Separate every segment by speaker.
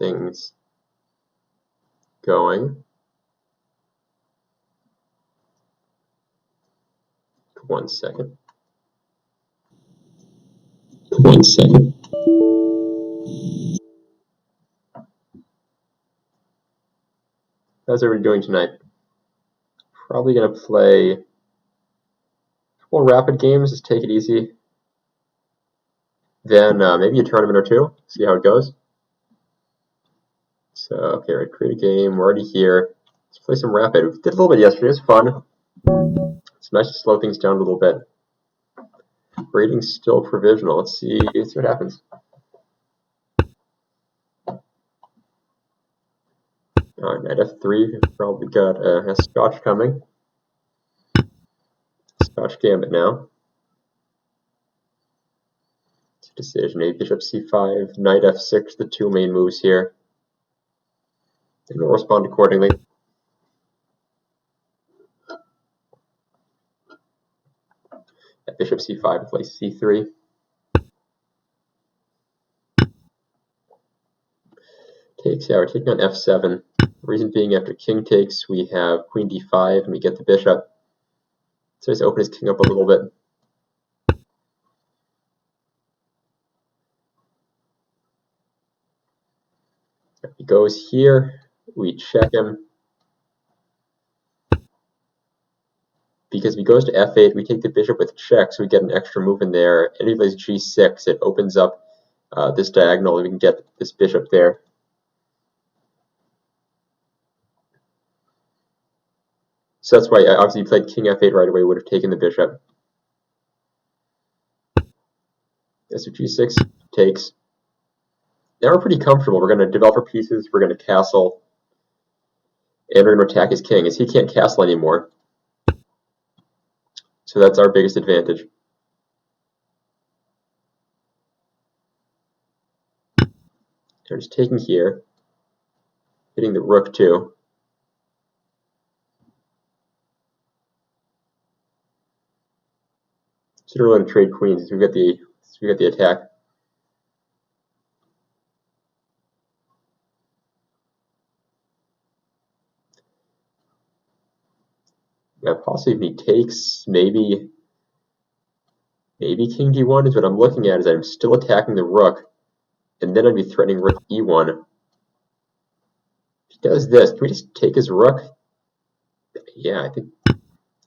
Speaker 1: things going. 1 second. 1 second. How's everybody doing tonight? Probably going to play a couple rapid games, just take it easy. Then maybe a tournament or two, see how it goes. So, okay, right, create a game, we're already here. Let's play some rapid. We did a little bit yesterday, it was fun. It's nice to slow things down a little bit. Rating's still provisional. Let's see what happens. Knight f3, we've probably got a Scotch coming. Scotch gambit now. It's a decision. A bishop c5, knight f6, the two main moves here. And we'll respond accordingly. At bishop c5, play c3. Takes, yeah, we're taking on f7. Reason being, after king takes, we have queen d5, and we get the bishop. So he's open his king up a little bit. If he goes here, we check him. Because if he goes to f8, we take the bishop with check, so we get an extra move in there. And if he plays g6, it opens up this diagonal, and we can get this bishop there. So that's why, obviously, he played king f8 right away, would have taken the bishop. So g6 takes. Now we're pretty comfortable. We're going to develop our pieces, we're going to castle, and we're going to attack his king, as he can't castle anymore. So that's our biggest advantage. We're just taking here, hitting the rook too. So we're going to trade queens. So we got the attack. Yeah, possibly if he takes, maybe king d1 is what I'm looking at, is that I'm still attacking the rook, and then I'd be threatening rook e1. If he does this, can we just take his rook? Yeah, I think,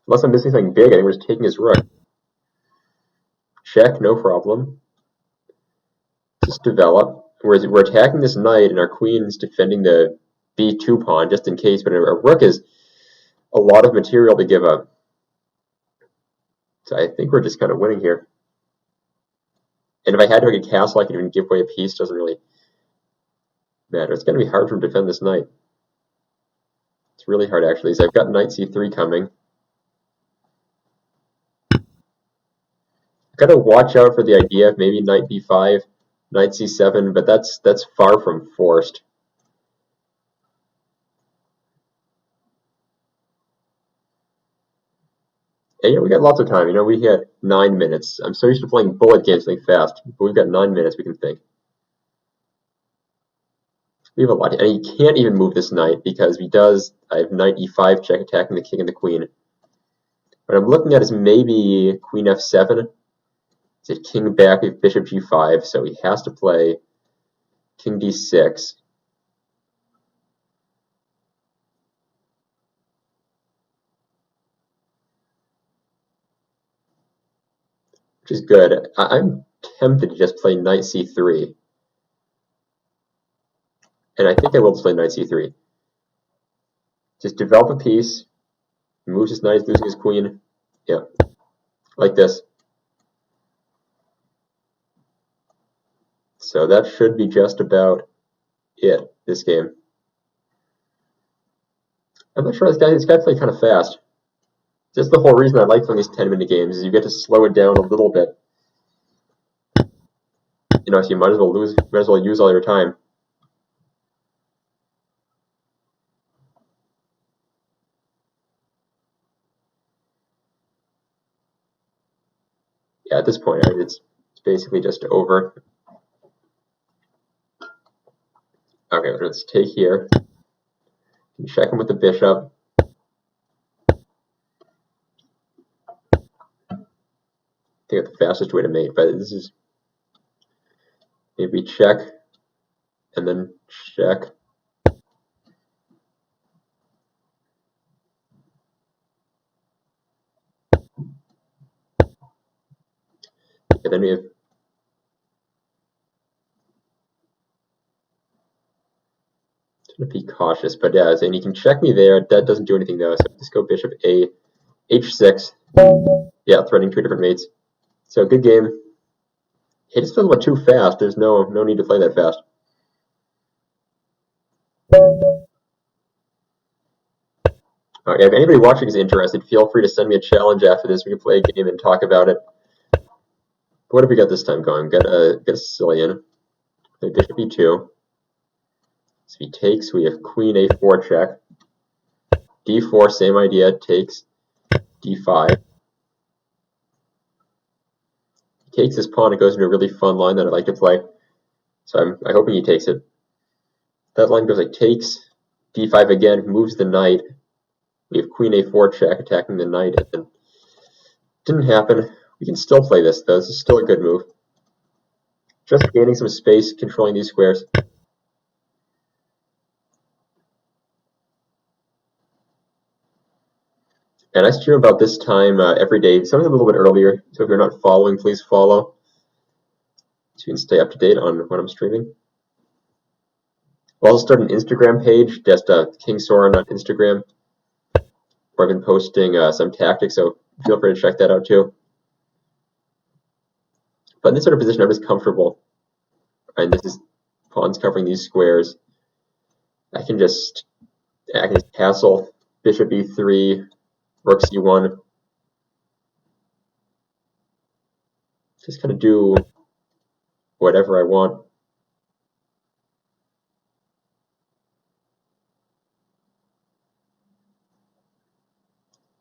Speaker 1: unless I'm missing something big, I think we're just taking his rook. Check, no problem. Just develop. Whereas we're attacking this knight, and our queen's defending the b2 pawn, just in case, but a rook is a lot of material to give up. So I think we're just kind of winning here. And if I had to make a castle, I could even give away a piece. Doesn't really matter. It's going to be hard for him to defend this knight. It's really hard, actually. So I've got knight c3 coming. I've got to watch out for the idea of maybe knight b5, knight c7, but that's far from forced. And we got lots of time. We had 9 minutes. I'm so used to playing bullet games really fast, but we've got 9 minutes we can think. We have a lot, and he can't even move this knight because if he does, I have knight e5 check attacking the king and the queen. What I'm looking at is maybe queen f7. It's king back with bishop g5, so he has to play king d6. Which is good. I'm tempted to just play knight c3. And I think I will just play knight c3. Just develop a piece. He moves his knight, losing his queen. Yeah, like this. So that should be just about it, this game. I'm not sure, this guy played kind of fast. That's the whole reason I like playing these 10-minute games, is you get to slow it down a little bit. So you might as well use all your time. Yeah, at this point, it's basically just over. Okay, let's take here. Check him with the bishop. I think that's the fastest way to mate, but this is maybe check and then check. And then we have to be cautious, but yeah, and you can check me there. That doesn't do anything though, so just go bishop a h6. Yeah, threatening two different mates. So good game. It just feels a little too fast. There's no need to play that fast. If anybody watching is interested, feel free to send me a challenge after this. We can play a game and talk about it. What have we got this time going? Got a Sicilian. Play bishop e2. So he takes. We have queen a4 check. d4, same idea. Takes. d5. He takes this pawn. It goes into a really fun line that I like to play. So I'm hoping he takes it. That line goes like takes. d5 again. Moves the knight. We have queen a4 check attacking the knight. And didn't happen. We can still play this though. This is still a good move. Just gaining some space, controlling these squares. And I stream about this time every day, sometimes a little bit earlier. So if you're not following, please follow so you can stay up to date on when I'm streaming. I'll also start an Instagram page, just King Soren on Instagram, where I've been posting some tactics, so feel free to check that out too. But in this sort of position, I'm just comfortable. And this is pawns covering these squares. I can just castle, bishop e3, rook c1. Just kind of do whatever I want.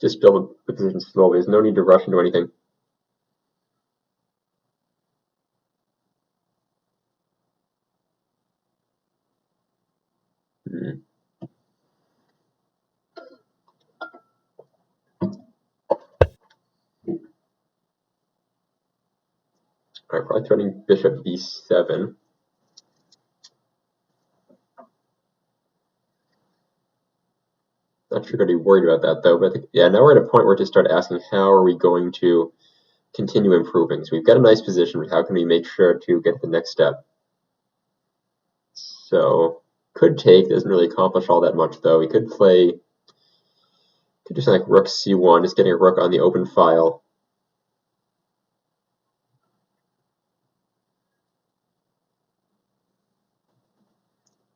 Speaker 1: Just build the position slowly. There's no need to rush into anything. Alright, probably threatening bishop b7. Not sure going to be worried about that though, but yeah, now we're at a point where to start asking how are we going to continue improving. So we've got a nice position, but how can we make sure to get to the next step? So could take, doesn't really accomplish all that much though. We could play, could do something like rook c1, just getting a rook on the open file.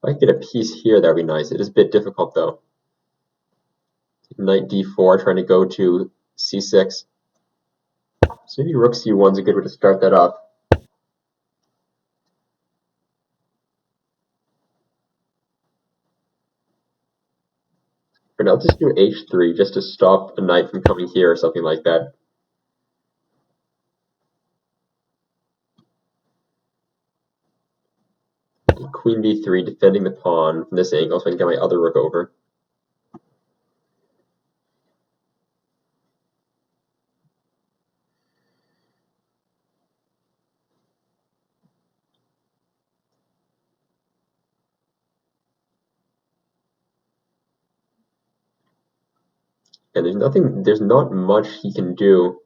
Speaker 1: If I could get a piece here, that would be nice. It is a bit difficult though. Knight d4, trying to go to c6. So maybe rook c1 is a good way to start that off. For now, let's just do h3 just to stop a knight from coming here or something like that. Queen b3, defending the pawn from this angle so I can get my other rook over. And there's not much he can do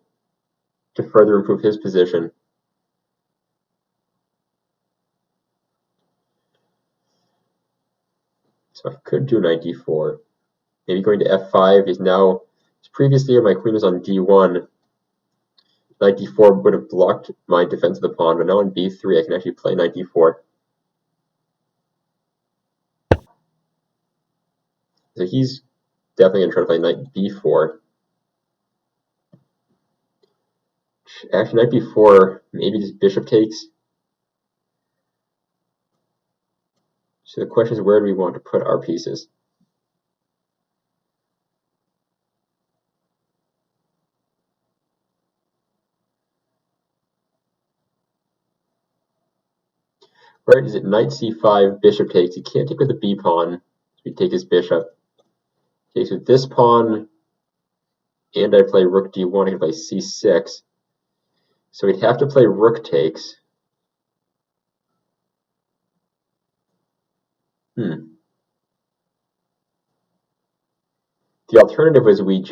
Speaker 1: to further improve his position. So I could do knight d4. Maybe going to f5 is now, previously my queen was on d1. Knight d4 would have blocked my defense of the pawn, but now on b3 I can actually play knight d4. So he's definitely going to try to play knight b4. Actually, knight b4, maybe just bishop takes. So the question is, where do we want to put our pieces? Right, is it knight c5, bishop takes? He can't take with the b pawn, so we take his bishop. Takes with this pawn, and I play rook d1, I can play c6. So we'd have to play rook takes. The alternative is we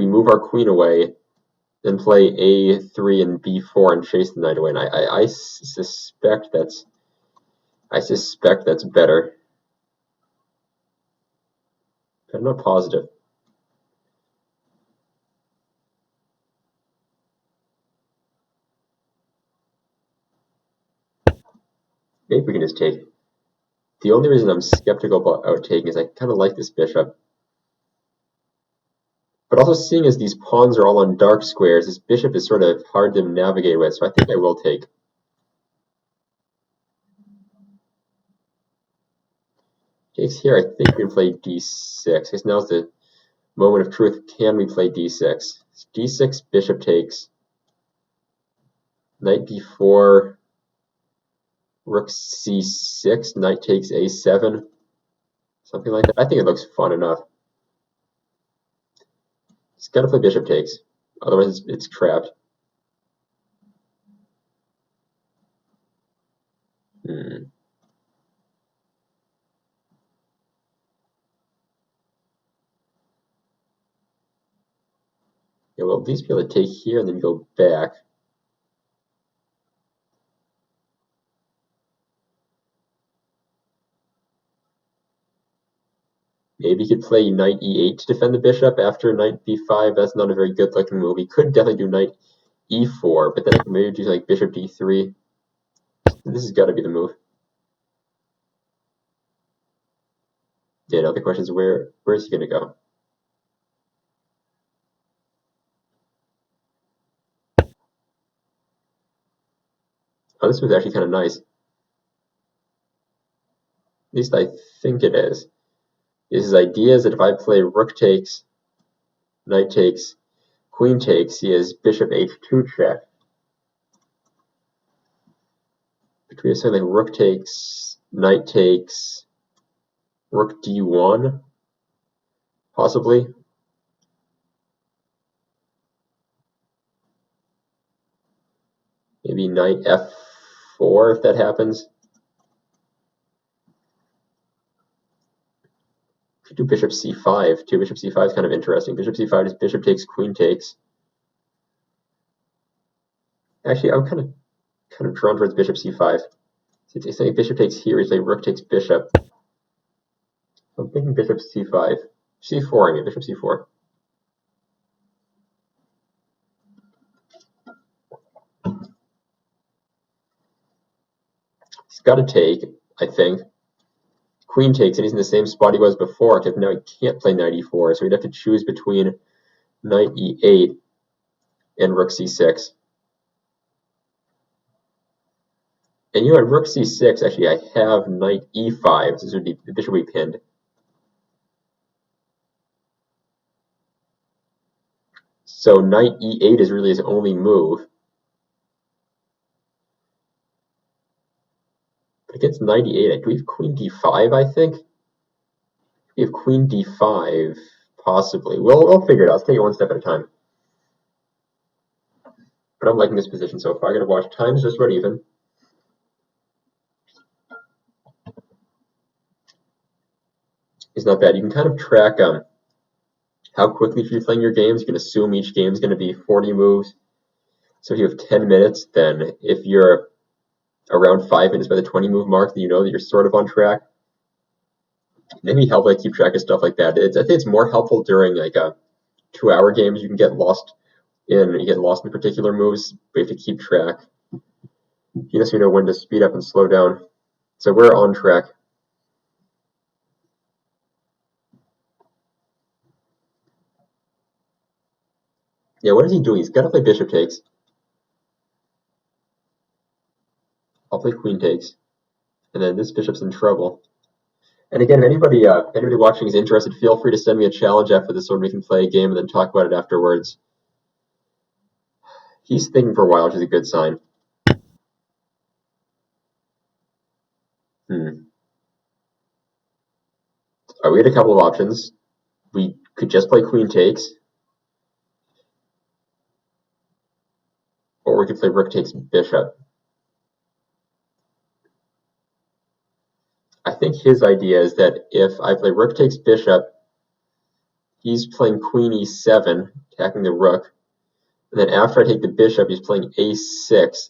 Speaker 1: move our queen away, then play a3 and b4 and chase the knight away. And I suspect that's better. But I'm not positive. Maybe we can just take. The only reason I'm skeptical about taking is I kind of like this bishop. But also seeing as these pawns are all on dark squares, this bishop is sort of hard to navigate with, so I think I will take. Takes here, I think we can play d6, because now's the moment of truth. Can we play d6? d6, bishop takes. Knight b4, rook c6, knight takes a7. Something like that. I think it looks fun enough. He's got to play bishop takes, otherwise it's trapped. Yeah, we'll at least be able to take here and then go back. Maybe he could play knight e8 to defend the bishop after knight b5. That's not a very good looking move. He could definitely do knight e4, but then I can maybe do like bishop d3. This has got to be the move. Yeah, now the question is where is he going to go? Oh, this was actually kind of nice. At least I think it is. His idea is that if I play rook takes, knight takes, queen takes, he has bishop h2 check. But we have something like rook takes, knight takes, rook d1, possibly. Maybe knight f4 if that happens. Could do bishop c5 too. Bishop c5 is kind of interesting. Bishop c5 is bishop takes, queen takes. Actually, I'm kind of drawn towards bishop c5. So it's saying bishop takes here, we say rook takes bishop. I'm thinking bishop c5. c4, I mean, bishop c4. He's got to take, I think. Queen takes, and he's in the same spot he was before, except now he can't play knight e4, so he'd have to choose between knight e8 and rook c6. And you know, at rook c6, actually, I have knight e5. This would be the bishop would be pinned. So knight e8 is really his only move. But against knight e8, do we have queen d5, I think? We have queen d5, possibly. We'll figure it out. Let's take it one step at a time. But I'm liking this position so far. I gotta watch times just about even. It's not bad. You can kind of track how quickly you're playing your games. You can assume each game is going to be 40 moves. So if you have 10 minutes, then if you're around 5 minutes by the 20 move mark, then you know that you're sort of on track. Maybe help like keep track of stuff like that. I think it's more helpful during like a 2-hour games. You can get lost in particular moves, but you have to keep track. You just know when to speed up and slow down. So we're on track. Yeah, what is he doing? He's got to play bishop takes. I'll play queen takes. And then this bishop's in trouble. And again, if anybody watching is interested, feel free to send me a challenge after this one. We can play a game and then talk about it afterwards. He's thinking for a while, which is a good sign. We had a couple of options. We could just play queen takes, or we could play rook takes bishop. I think his idea is that if I play rook takes bishop, he's playing queen e7, attacking the rook, and then after I take the bishop, he's playing a6,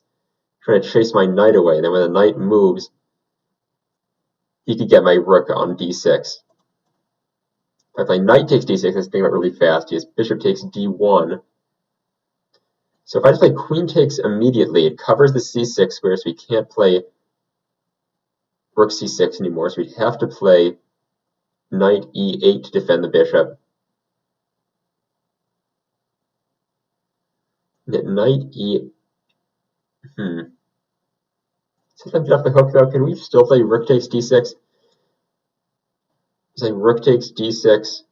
Speaker 1: trying to chase my knight away. Then when the knight moves, he could get my rook on d6. If I play knight takes d6, let's think about really fast. He has bishop takes d1. So if I just play queen takes immediately, it covers the c6 square, so we can't play rook c6 anymore. So we'd have to play knight e8 to defend the bishop. Knight e... Since I've off the hook though, can we still play rook takes d6? Say rook takes d6,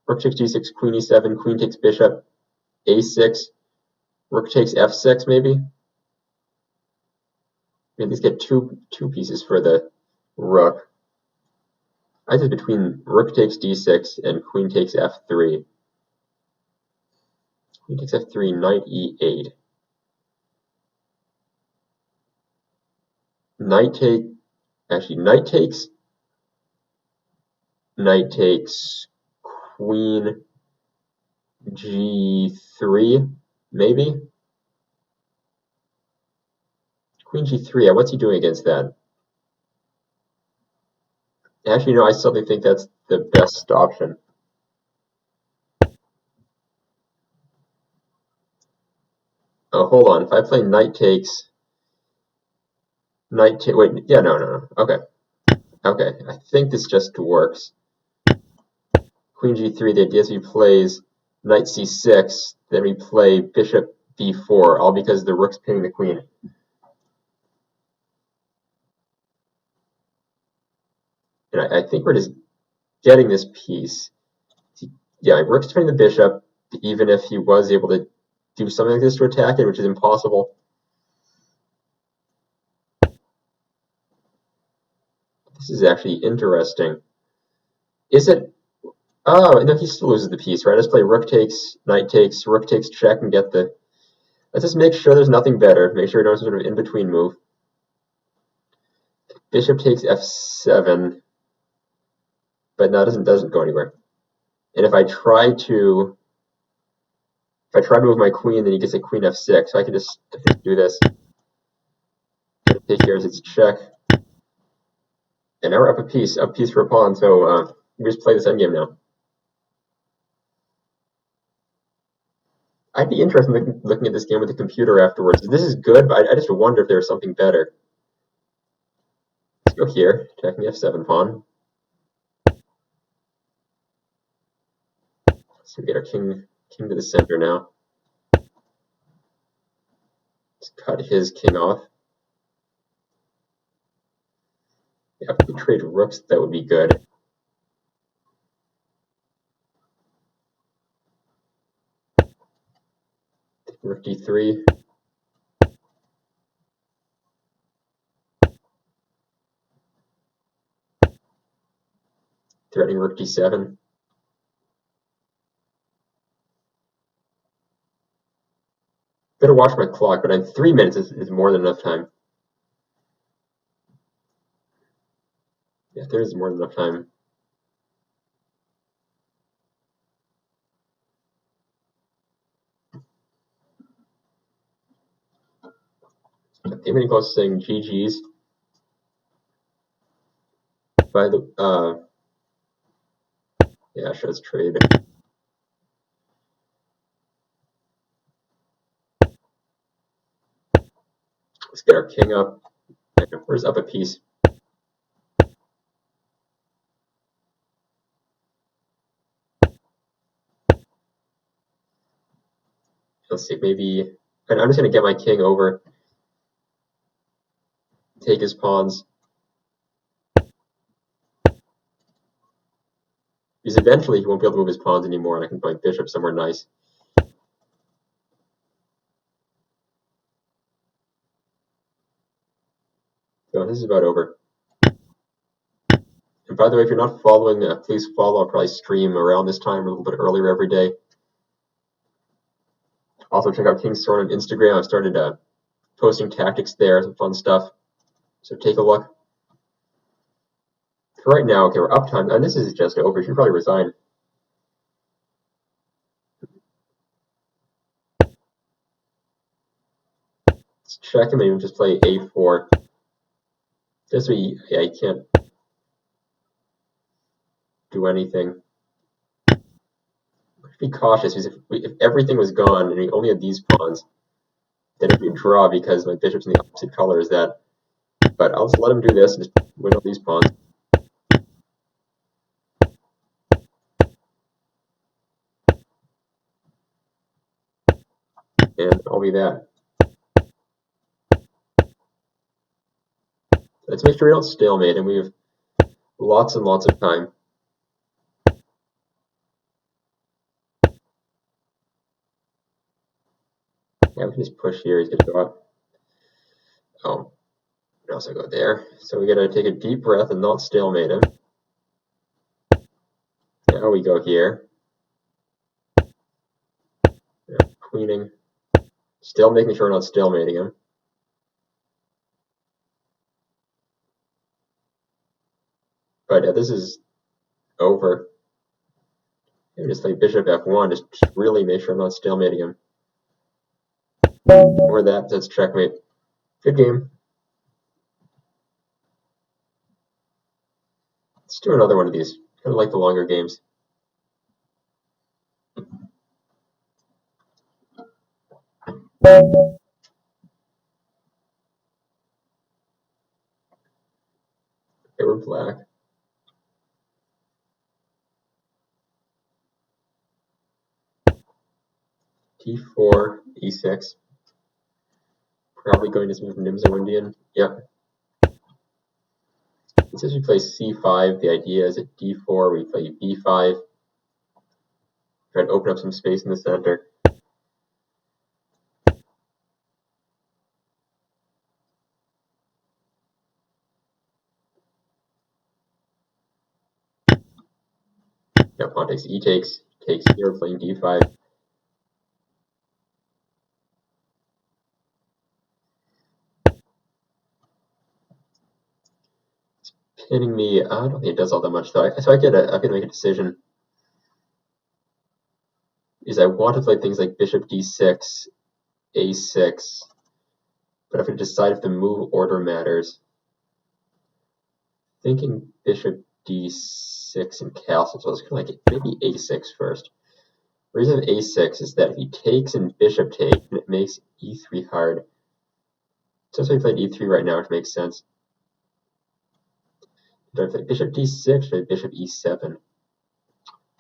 Speaker 1: rook takes d6, queen e7, queen takes bishop, a6, rook takes f6 maybe? We at least get two pieces for the rook. I think between rook takes d6 and queen takes f3. Queen takes f3, knight e8. Knight takes queen g3, maybe? Queen g3, what's he doing against that? Actually, no, I still think that's the best option. Oh, hold on. If I play knight takes, wait, yeah, no. Okay. I think this just works. Queen g3, the idea is he plays knight c6, then we play bishop b4, all because the rook's pinning the queen. And I think we're just getting this piece. Yeah, rook's turning the bishop, even if he was able to do something like this to attack it, which is impossible. This is actually interesting. Is it? Oh, no, he still loses the piece, right? Let's play rook takes, knight takes, rook takes check, and get the... Let's just make sure there's nothing better. Make sure we don't have some sort of in-between move. Bishop takes f7, but no, it doesn't go anywhere. And if I try to move my queen, then he gets a queen f6. So I can just do this. Take here as its check. And now we're up a piece for a pawn. So we just play this endgame now. I'd be interested in looking at this game with the computer afterwards. This is good, but I just wonder if there's something better. Let's go here, attacking the f7 pawn. So we get our king to the center now. Let's cut his king off. Yeah, if we trade rooks, that would be good. Rook d3. Threatening rook d7. Better watch my clock, but in 3 minutes is more than enough time. Yeah, there is more than enough time. Damon Close saying GG's. By the yeah, shows trade. Let's get our king up. Where's up a piece? Let's see, maybe I'm just gonna get my king over. Take his pawns. Because eventually he won't be able to move his pawns anymore, and I can play bishop somewhere nice. So this is about over. And by the way, if you're not following, please follow. I'll probably stream around this time, a little bit earlier every day. Also, check out King's Sword on Instagram. I've started posting tactics there, some fun stuff. So take a look. For right now, okay, we're up time, and this is just over. You should probably resign. Let's check him and just play a4. This way, yeah, he can't do anything. Be cautious, because if everything was gone and we only had these pawns, then it'd be a draw because my bishop's in the opposite colors. But I'll just let him do this and just win all these pawns. And I'll be that. Let's make sure we don't stalemate, and we have lots and lots of time. Yeah, we can just push here. He's going to go up. Oh, we can also go there. So we got to take a deep breath and not stalemate him. Now we go here. Yeah, queening. Still making sure we're not stalemating him. But this is over. Maybe just like bishop f1, just really make sure I'm not stalemating him. Or that's checkmate. Good game. Let's do another one of these. Kind of like the longer games. They were black. d4, e6. Probably going to move Nimzo-Indian. Yep. Since we play c5, the idea is at d4 we play b5. Try to open up some space in the center. Now pawn takes e takes here, playing d5. It's pinning me. I don't think it does all that much though. So I get to make a decision. Is I want to play things like bishop d6, a6, but if I decide if the move order matters, thinking bishop d6 and castle, so it's kind of like maybe a6 first. The reason of a6 is that if he takes and bishop takes, and it makes e3 hard. So I played e3 right now, which makes sense. Do I play bishop d6 or bishop e7?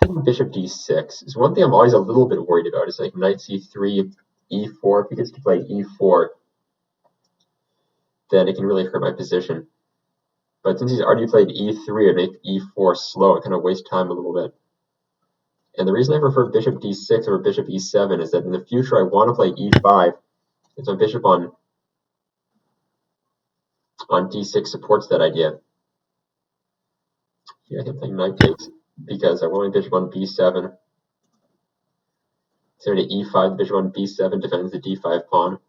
Speaker 1: I think bishop d6 is one thing I'm always a little bit worried about. Is like knight c3, e4. If he gets to play e4, then it can really hurt my position. But since he's already played e3, it makes e4 slow. It kind of wastes time a little bit. And the reason I prefer bishop d6 over bishop e7 is that in the future I want to play e5. And so bishop on d6 supports that idea. Here I can play knight takes because I want my bishop on b7. So to e5, bishop on b7 defends the d5 pawn.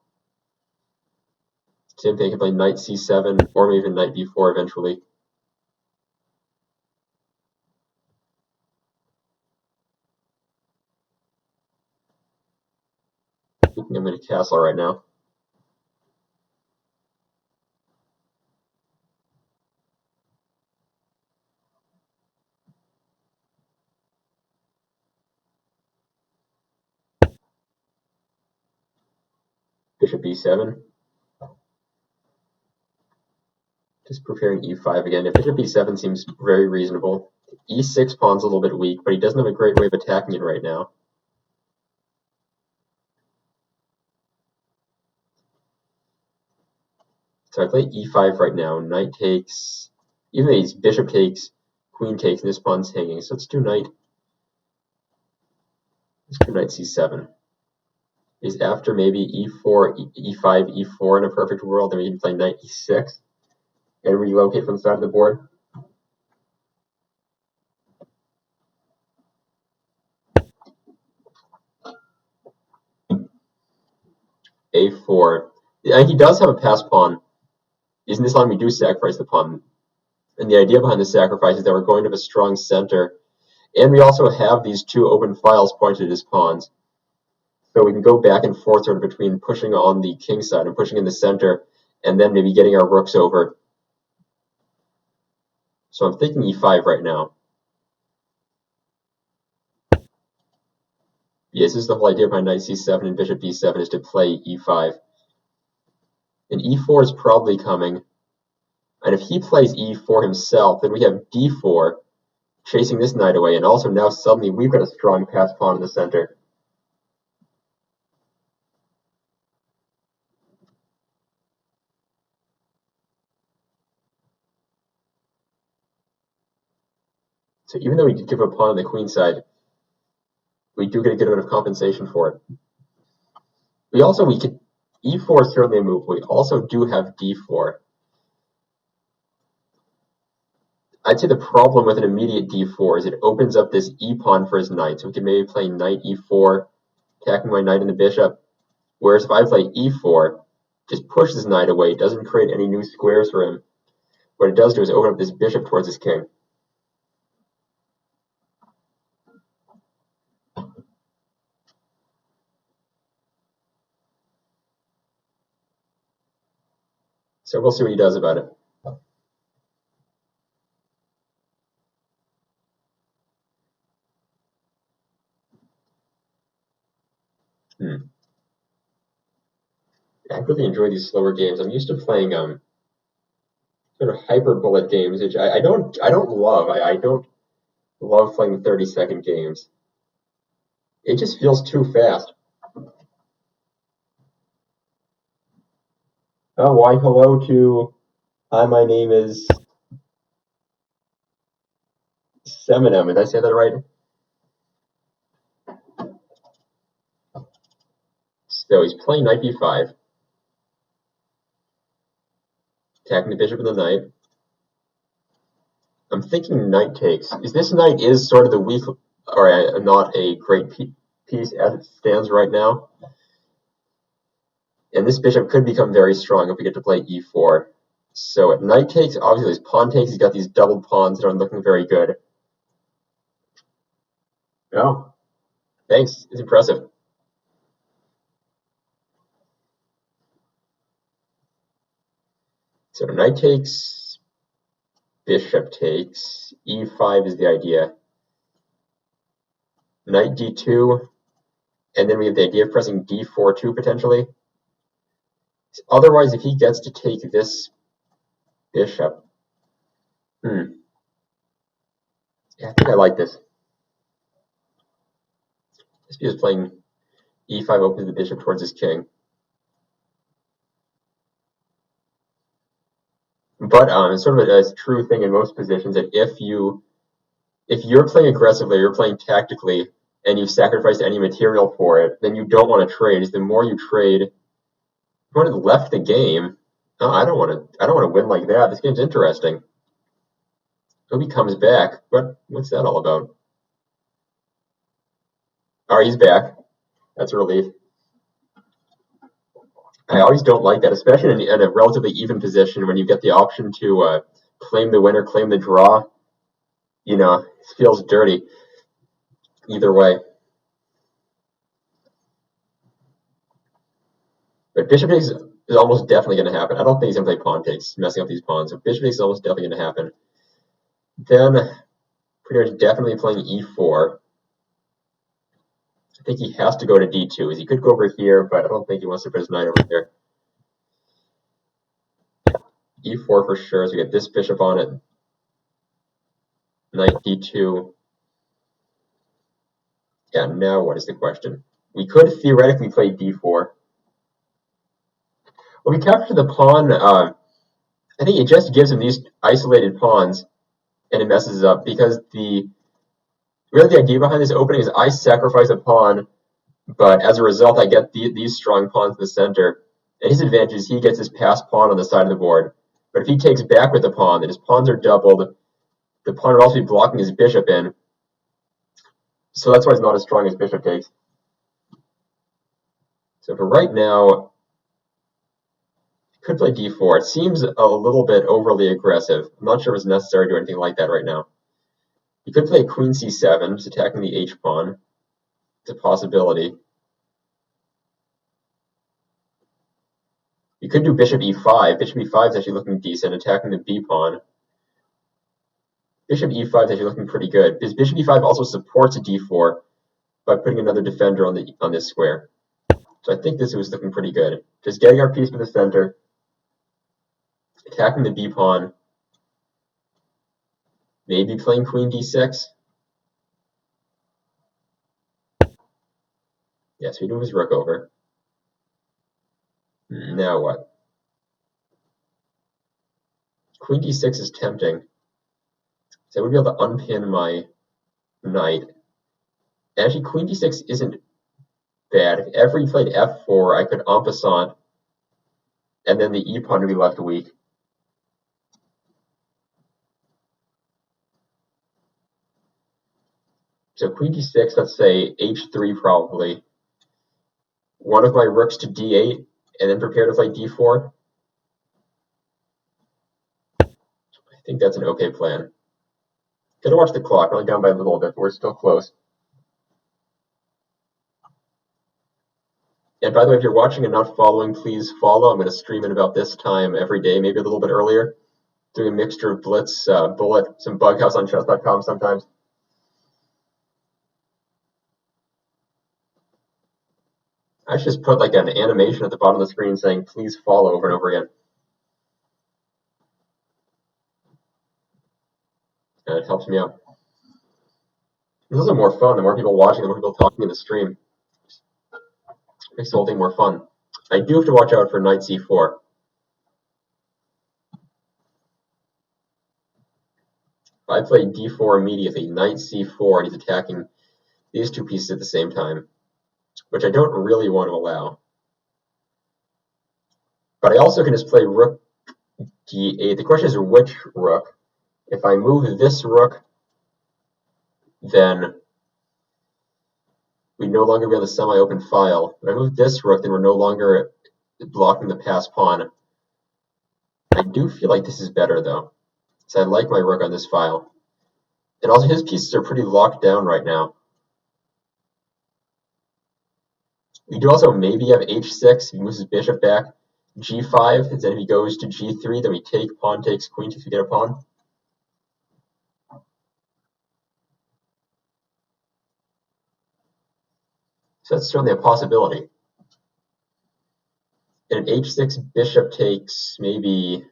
Speaker 1: Same thing, I can play knight c7 or maybe even knight b4 eventually. I'm going to castle right now. Bishop b7. Just preparing e5 again. If bishop b7 seems very reasonable. e6 pawn's a little bit weak, but he doesn't have a great way of attacking it right now. So I play e5 right now. Knight takes, even though he's bishop takes, queen takes, and this pawn's hanging. So let's do knight. Let's do knight c7. Is after maybe e4, e5, e4 in a perfect world, then we can play knight e6. and relocate from the side of the board. A4. And he does have a pass pawn. Isn't this time we do sacrifice the pawn? And the idea behind the sacrifice is that we're going to have a strong center. And we also have these two open files pointed as pawns. So we can go back and forth sort of between pushing on the king side and pushing in the center, and then maybe getting our rooks over. So I'm thinking e5 right now. Yes, this is the whole idea behind knight c7 and bishop b7 is to play e5. And e4 is probably coming. And if he plays e4 himself, then we have d4, chasing this knight away, and also now suddenly we've got a strong pass pawn in the center. So even though we give a pawn on the queen side, we do get a good bit of compensation for it. We could e4 is certainly a move. We also do have d4. I'd say the problem with an immediate d4 is it opens up this e pawn for his knight. So we could maybe play knight e4, attacking my knight and the bishop. Whereas if I play e4, just push this knight away, it doesn't create any new squares for him. What it does do is open up this bishop towards his king. So we'll see what he does about it. I really enjoy these slower games. I'm used to playing sort of hyper bullet games, which I don't love. I don't love playing 30-second games. It just feels too fast. Oh, why hello to hi, my name is Seminem. Did I say that right? So he's playing knight b5. Attacking the bishop and the knight. I'm thinking knight takes. This knight is sort of the weak, or not a great piece as it stands right now. And this bishop could become very strong if we get to play e4. So at knight takes, obviously his pawn takes, he's got these doubled pawns that aren't looking very good. Oh, thanks. It's impressive. So knight takes, bishop takes, e5 is the idea. Knight d2, and then we have the idea of pressing d4 too, potentially. Otherwise, if he gets to take this bishop, yeah, I think I like this. This is playing e5 opens the bishop towards his king. But it's sort of a true thing in most positions that if you're playing aggressively, you're playing tactically, and you've sacrificed any material for it, then you don't want to trade. The more you trade, you want to left the game. No, I don't want to win like that. This game's interesting. Hope he comes back. What's that all about? Oh, he's back. That's a relief. I always don't like that, especially in a relatively even position when you get the option to claim the winner, claim the draw. You know, it feels dirty either way. But bishop takes is almost definitely going to happen. I don't think he's going to play pawn takes, messing up these pawns. So bishop takes is almost definitely going to happen. Then, pretty much definitely playing e4. I think he has to go to d2. He could go over here, but I don't think he wants to put his knight over here. E4 for sure, so we get this bishop on it. Knight d2. Yeah, now what is the question? We could theoretically play d4. When we capture the pawn, I think it just gives him these isolated pawns, and it messes up, because really the idea behind this opening is I sacrifice a pawn, but as a result I get these strong pawns in the center. And his advantage is he gets his passed pawn on the side of the board, But if he takes back with the pawn, then his pawns are doubled. The pawn would also be blocking his bishop in. So that's why it's not as strong as bishop takes. So for right now, he could play d4. It seems a little bit overly aggressive. I'm not sure if it's necessary to do anything like that right now. He could play queen c7, just attacking the h-pawn. It's a possibility. You could do bishop e5. Bishop e5 is actually looking decent, attacking the b-pawn. Bishop e5 is actually looking pretty good, because bishop e5 also supports a d4 by putting another defender on this square. So I think this was looking pretty good. Just getting our piece to the center, attacking the b-pawn, maybe playing queen d6. Yes, we move his rook over. Now what? Queen d6 is tempting. So I would be able to unpin my knight. And actually, queen d6 isn't bad. If ever he played f4, I could en passant, and then the e-pawn would be left weak. So queen d6, let's say h3 probably. One of my rooks to d8, and then prepare to play d4. I think that's an okay plan. Gotta watch the clock, only down by a little bit, but we're still close. And by the way, if you're watching and not following, please follow. I'm going to stream at about this time every day, maybe a little bit earlier. Doing a mixture of Blitz, Bullet, some Bughouse on chess.com sometimes. I should just put like an animation at the bottom of the screen saying, please follow over and over again. And it helps me out. This is more fun. The more people watching, the more people talking in the stream. Makes the whole thing more fun. I do have to watch out for knight c4. If I play d4 immediately, knight c4, and he's attacking these two pieces at the same time, which I don't really want to allow. But I also can just play rook d8. The question is which rook. If I move this rook, then we no longer be on the semi-open file. If I move this rook, then we're no longer blocking the pass pawn. I do feel like this is better, though, so I like my rook on this file. And also, his pieces are pretty locked down right now. We do also maybe have h6. He moves his bishop back. g5, and then if he goes to g3, then we take pawn takes queen to get a pawn. So that's certainly a possibility. And an h6 bishop takes, maybe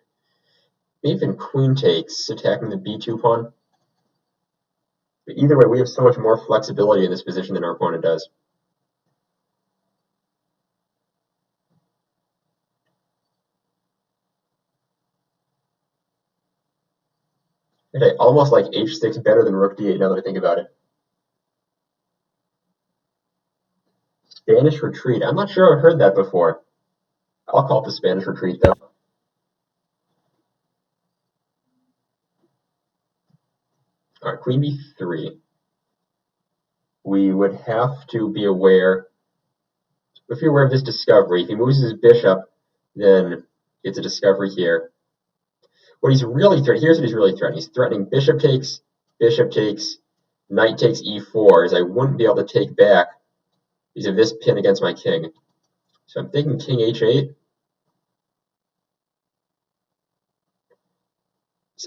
Speaker 1: even queen takes, attacking the b2 pawn. But either way, we have so much more flexibility in this position than our opponent does. And I almost like h6 better than rook d8 now that I think about it. Spanish retreat. I'm not sure I've heard that before. I'll call it the Spanish retreat, though. All right, queen b3. We would have to be aware, if you're aware of this discovery, if he moves his bishop, then it's a discovery here. What he's really threatening, here's what he's really threatening. He's threatening bishop takes, knight takes e4, as I wouldn't be able to take back because of this pin against my king. So I'm thinking king h8.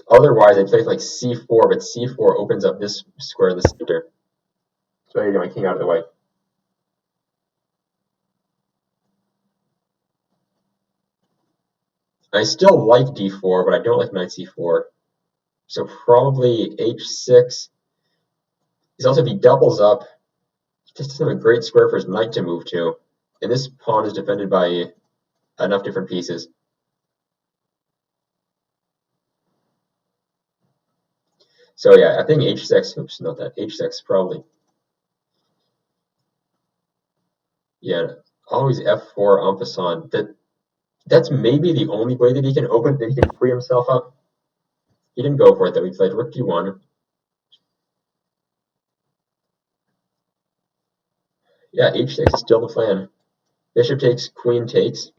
Speaker 1: Otherwise, I'd play like c4, but c4 opens up this square in the center. So I need to get my king out of the way. I still like d4, but I don't like knight c4. So probably h6. He's also, if he doubles up, he just doesn't have a great square for his knight to move to. And this pawn is defended by enough different pieces. So yeah, I think h6, oops, not that, h6 probably. Yeah, always f4 en passant. That's maybe the only way that he can open, that he can free himself up. He didn't go for it though. He played rook d1. Yeah, h6 is still the plan. Bishop takes, queen takes.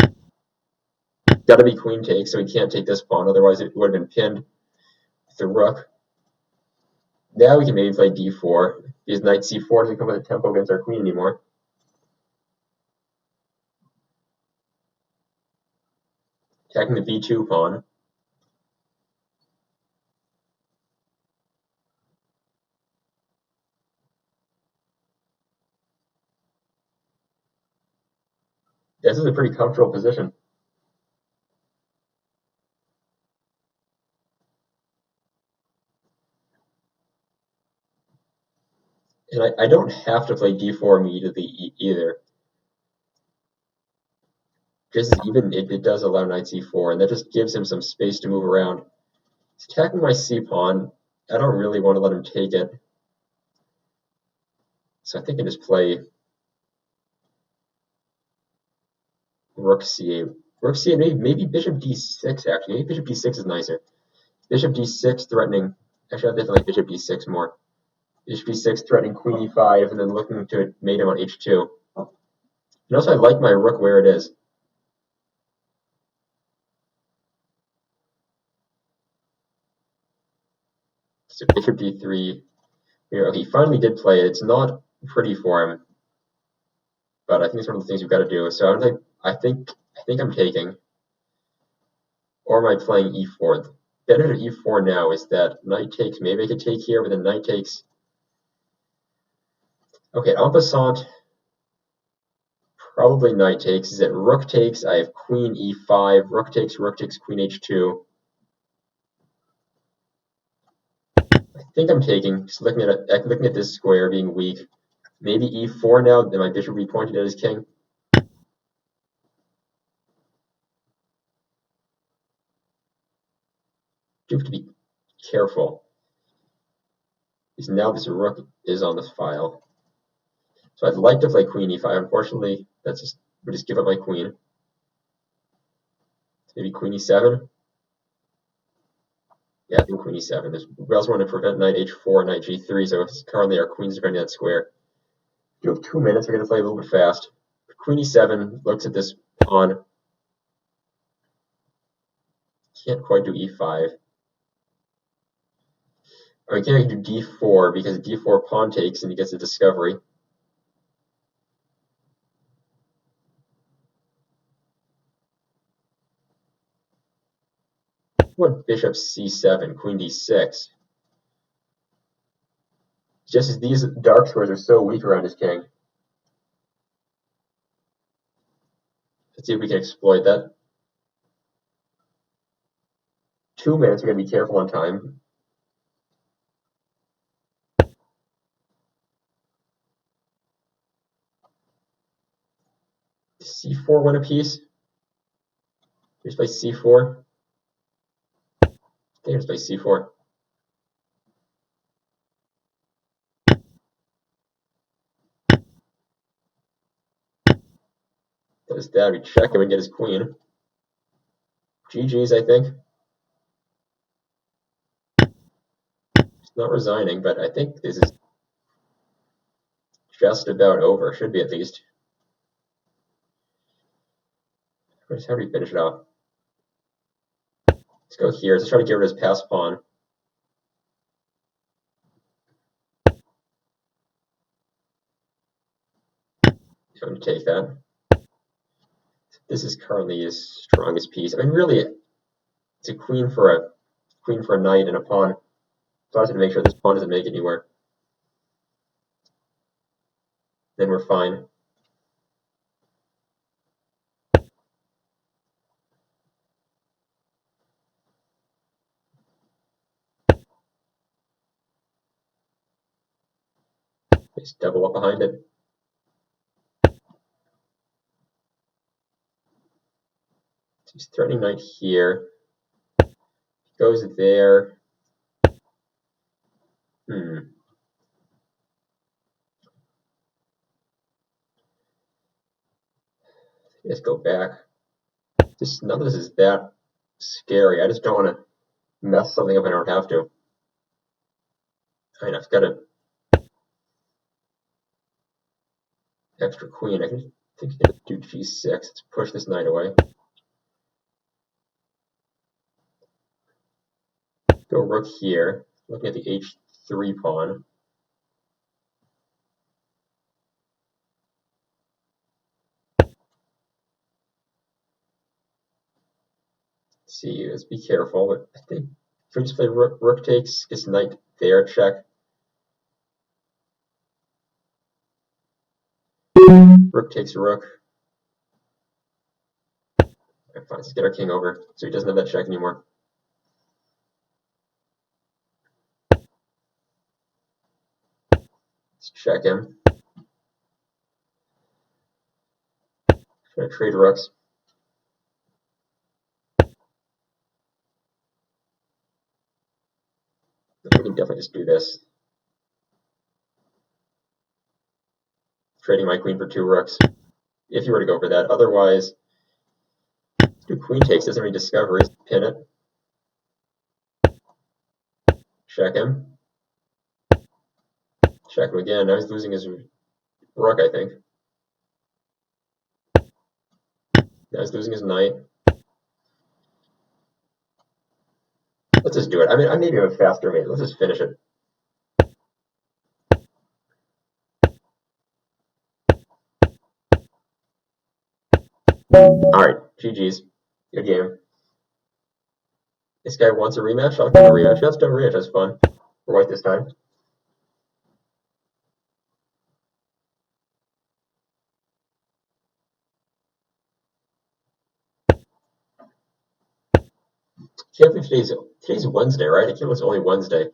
Speaker 1: Gotta be queen takes, so he can't take this pawn, otherwise it would have been pinned with the rook. Now we can maybe play d4, because knight c4 doesn't come with a tempo against our queen anymore. Attacking the b2 pawn. This is a pretty comfortable position. And I don't have to play d4 immediately either. Just even it does allow knight c4, and that just gives him some space to move around. He's attacking my c pawn. I don't really want to let him take it. So I think I just play rook c8. Rook c8, maybe bishop d6 actually. Maybe bishop d6 is nicer. Bishop d6 threatening. Actually, I definitely like bishop d6 more. Bishop d6 threatening queen e5, and then looking to mate him on h2. And also, I like my rook where it is. So bishop d3. He finally did play it. It's not pretty for him, but I think it's one of the things we've got to do. So I think I'm taking, or am I playing e4? The benefit of e4 now is that knight takes. Maybe I could take here, but then knight takes. Okay, en passant, probably knight takes. Is it rook takes? I have queen e5. Rook takes, queen h2. I think I'm taking. Just looking at this square being weak. Maybe e4 now. Then my bishop will be pointed at his king. You have to be careful, because now this rook is on this file. So I'd like to play queen e5. Unfortunately, we just give up my queen. Maybe queen e7. Yeah, I think queen e7. We also want to prevent knight h4, knight g3. So currently our queen's defending that square. You have 2 minutes. We're going to play a little bit fast. Queen e7 looks at this pawn. Can't quite do e5. I can't do d4 because d4 pawn takes and he gets a discovery. What bishop c7, queen d6? Just as these dark squares are so weak around his king. Let's see if we can exploit that. 2 minutes. We're going to be careful on time. c4 win a piece. Just play c4. I think just play c4. Does that? We check him and get his queen. GG's, I think. He's not resigning, but I think this is just about over. Should be at least. How do we finish it off? Let's go here. Let's try to get rid of his pass pawn. I'm going to take that. This is currently his strongest piece. I mean, really, it's a queen for a knight and a pawn. So I have to make sure this pawn doesn't make it anywhere. Then we're fine. Just double up behind it. So he's threatening knight here. Goes there. Let's go back. Just none of this is that scary. I just don't want to mess something up I don't have to. I mean, I've got an extra queen. I can think I can do g6. Let's push this knight away. Go rook here. Looking at the h3 pawn. See, let's be careful. But I think if we just play rook takes, gets knight there, check. Rook takes rook. Alright, fine, let's get our king over so he doesn't have that check anymore. Let's check him. Try to trade rooks. We can definitely just do this. Trading my queen for 2 rooks. If you were to go for that. Otherwise, do queen takes, doesn't any discoveries. Pin it. Check him. Check him again. Now he's losing his rook, I think. Now he's losing his knight. Let's just do it. I mean, I maybe have a faster mate. Let's just finish it. Alright, GG's. Good game. This guy wants a rematch? I'll give him a rematch. Let's do a rematch. That's fun. For white this time. Can't believe today's Wednesday, right? I can't believe it's only Wednesday.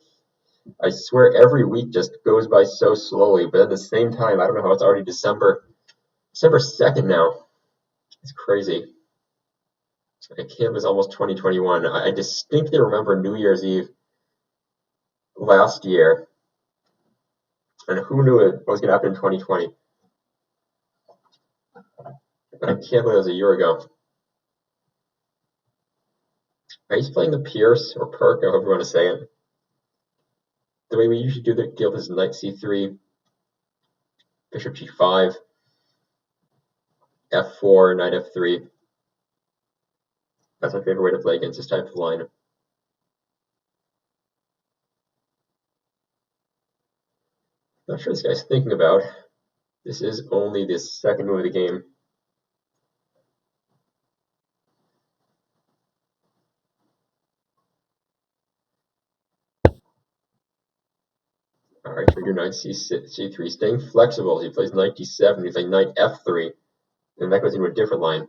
Speaker 1: I swear every week just goes by so slowly, but at the same time, I don't know how it's already December 2nd now. It's crazy. I can't believe it's almost 2021. I distinctly remember New Year's Eve last year, and who knew it was going to happen in 2020? But I can't believe it was a year ago. He's playing the Pierce or Perk, however you want to say it. The way we usually do the deal is knight c3, bishop g5, f4, knight f3. That's my favorite way to play against this type of line. Not sure this guy's thinking about. This is only the second move of the game. Alright, so your knight c3, staying flexible. He plays knight d7, he's like knight f3, and that goes into a different line.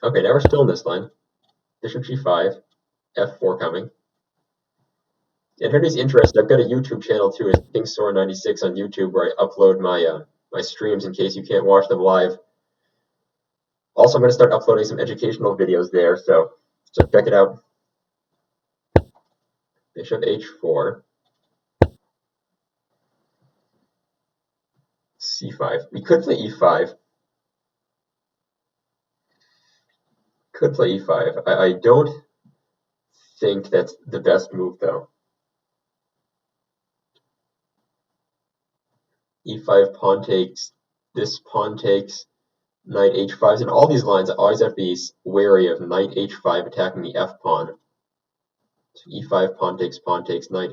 Speaker 1: Okay, now we're still in this line. Bishop g5, f4 coming. And if anybody's interested, I've got a YouTube channel too, it's KingSora96 on YouTube, where I upload my streams in case you can't watch them live. Also, I'm going to start uploading some educational videos there, so check it out. Bishop h4, c5. We could play e5. Could play e5. I don't think that's the best move, though. e5 pawn takes, this pawn takes, knight h5s, and all these lines I always have to be wary of knight h5 attacking the f pawn. So e5, pawn takes, knight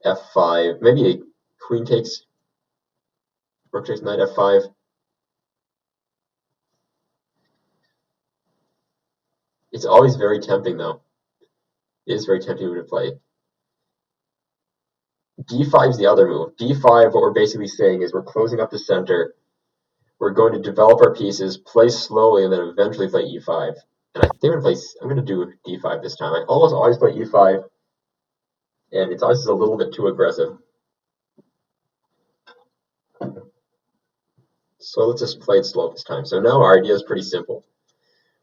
Speaker 1: f5, maybe a queen takes, rook takes, knight f5. It's always very tempting, though. It is very tempting to play. d5 is the other move. d5, what we're basically saying is we're closing up the center. We're going to develop our pieces, play slowly, and then eventually play e5. And I think I'm going to do d5 this time. I almost always play e5, and it's always just a little bit too aggressive. So let's just play it slow this time. So now our idea is pretty simple.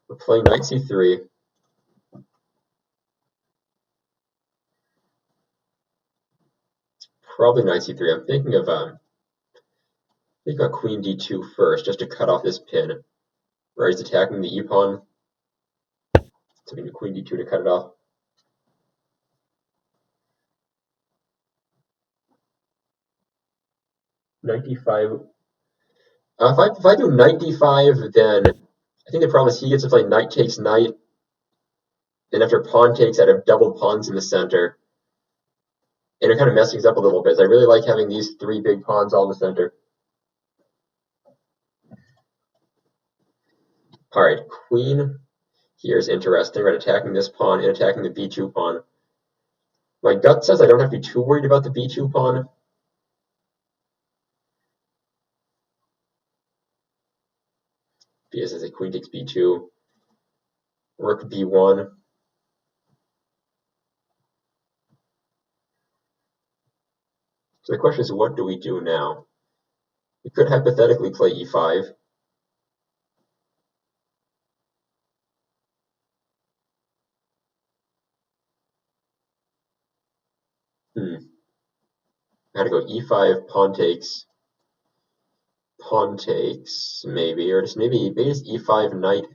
Speaker 1: We're playing knight c3. Probably knight c3. I'm thinking of queen d2 first, just to cut off this pin. where he's attacking the e-pawn. So we do queen d2 to cut it off. Knight d5. If I do knight d5, then I think the problem is he gets to play knight takes knight, and after pawn takes, I'd have double pawns in the center. And it kind of messes things up a little bit. I really like having these three big pawns all in the center. All right, queen here is interesting. We're attacking this pawn and attacking the b2 pawn. My gut says I don't have to be too worried about the b2 pawn. Because as a queen takes b2, rook b1. So the question is, what do we do now? We could hypothetically play e5. I had to go e5, pawn takes, maybe, or just maybe just e5, knight,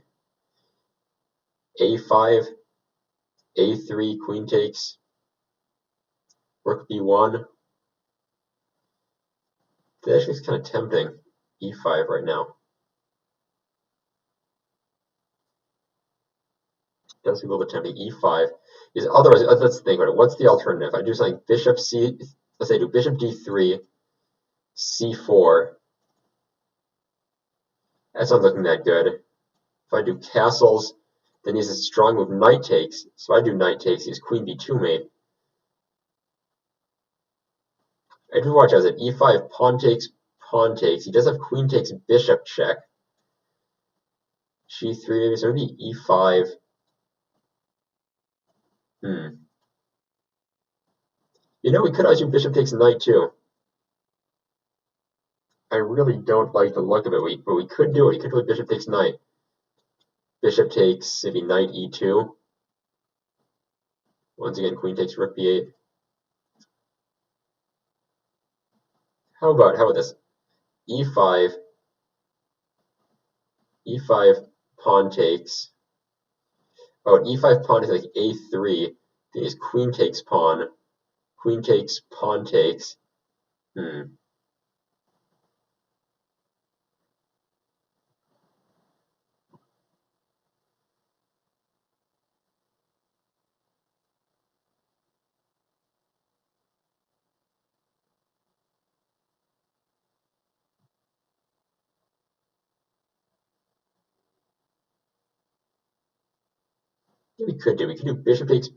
Speaker 1: a5, a3, queen takes, rook b1. That actually is kind of tempting, e5 right now. Does seem a little bit tempting. e5 is otherwise. Let's think about it. What's the alternative? I do something bishop c. Let's say I do bishop d3, c4. That's not looking that good. If I do castles, then he's a strong move. Knight takes. So I do knight takes. He's queen b2 mate. I do watch as an e5, pawn takes, pawn takes. He does have queen takes, bishop check. g3 maybe. So maybe e5. You know, we could always do bishop takes knight too. I really don't like the look of it, but we could do it. We could play bishop takes knight. Bishop takes maybe knight e2. Once again, queen takes rook b8. How about this? e5, e5 pawn takes. Oh, e5 pawn is like a3. Then he's queen takes pawn. Queen takes, pawn takes. Yeah, we could do bishop takes,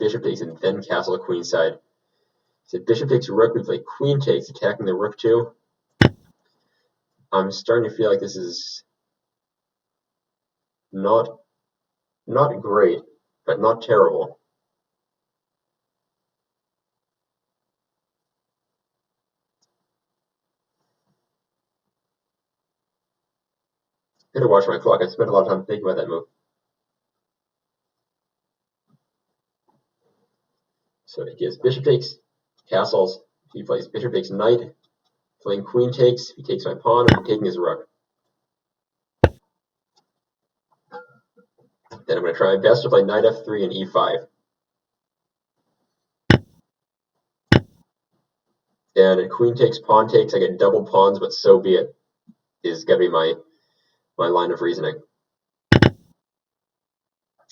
Speaker 1: and then castle the queen side. So bishop takes rook, we play queen takes, attacking the rook too. I'm starting to feel like this is not great, but not terrible. I gotta watch my clock. I spent a lot of time thinking about that move. So he gives bishop takes, castles. He plays bishop takes knight, playing queen takes. He takes my pawn, and I'm taking his rook. Then I'm going to try my best to play knight f3 and e5. And queen takes, pawn takes. I get double pawns, but so be it. Is going to be my line of reasoning.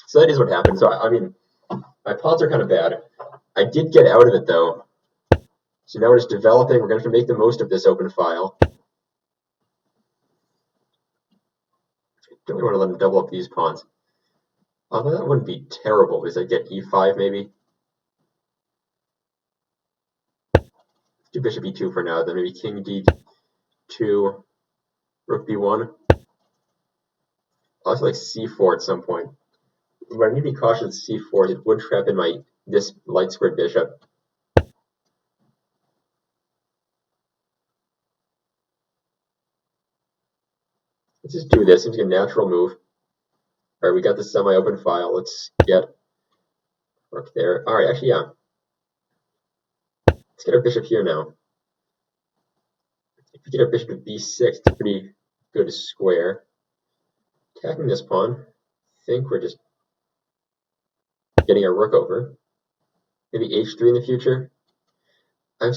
Speaker 1: So that is what happened. So I mean, my pawns are kind of bad. I did get out of it though. So now we're just developing. We're going to have to make the most of this open file. Don't we want to let him double up these pawns? Although that wouldn't be terrible because I get e5 maybe. Let's do bishop e2 for now. Then maybe king d2, rook b1. I'll also like c4 at some point. But I need to be cautious with c4. It would trap in this light squared bishop. Let's just do this. Seems like a natural move. All right, we got the semi-open file. Let's get rook there. All right, actually, yeah. Let's get our bishop here now. If we get our bishop to b6, it's a pretty good square. attacking this pawn. I think we're just getting our rook over. Maybe h3 in the future. I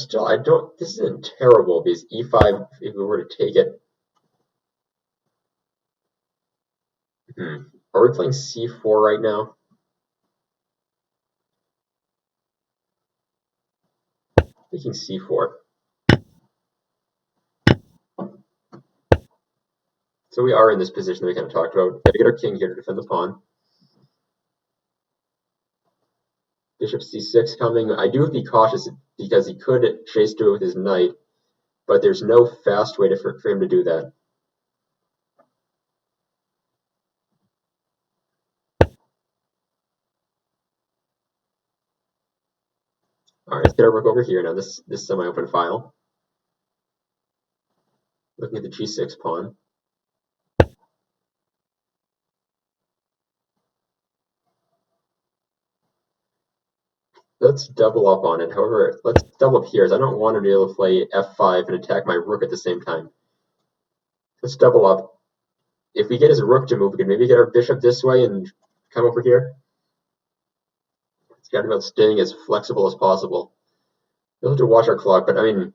Speaker 1: don't, this isn't terrible because e5, if we were to take it. Are we playing c4 right now? Taking c4. So we are in this position that we kind of talked about. Gotta get our king here to defend the pawn. Bishop c6 coming. I do have to be cautious because he could chase through it with his knight, but there's no fast way for him to do that. Alright, let's get our rook over here now. This semi-open file. Looking at the g6 pawn. Let's double up on it. However, let's double up here, as I don't want to be able to play f5 and attack my rook at the same time. Let's double up. If we get his rook to move, we can maybe get our bishop this way and come over here. It's got to be about staying as flexible as possible. We'll have to watch our clock, but I mean,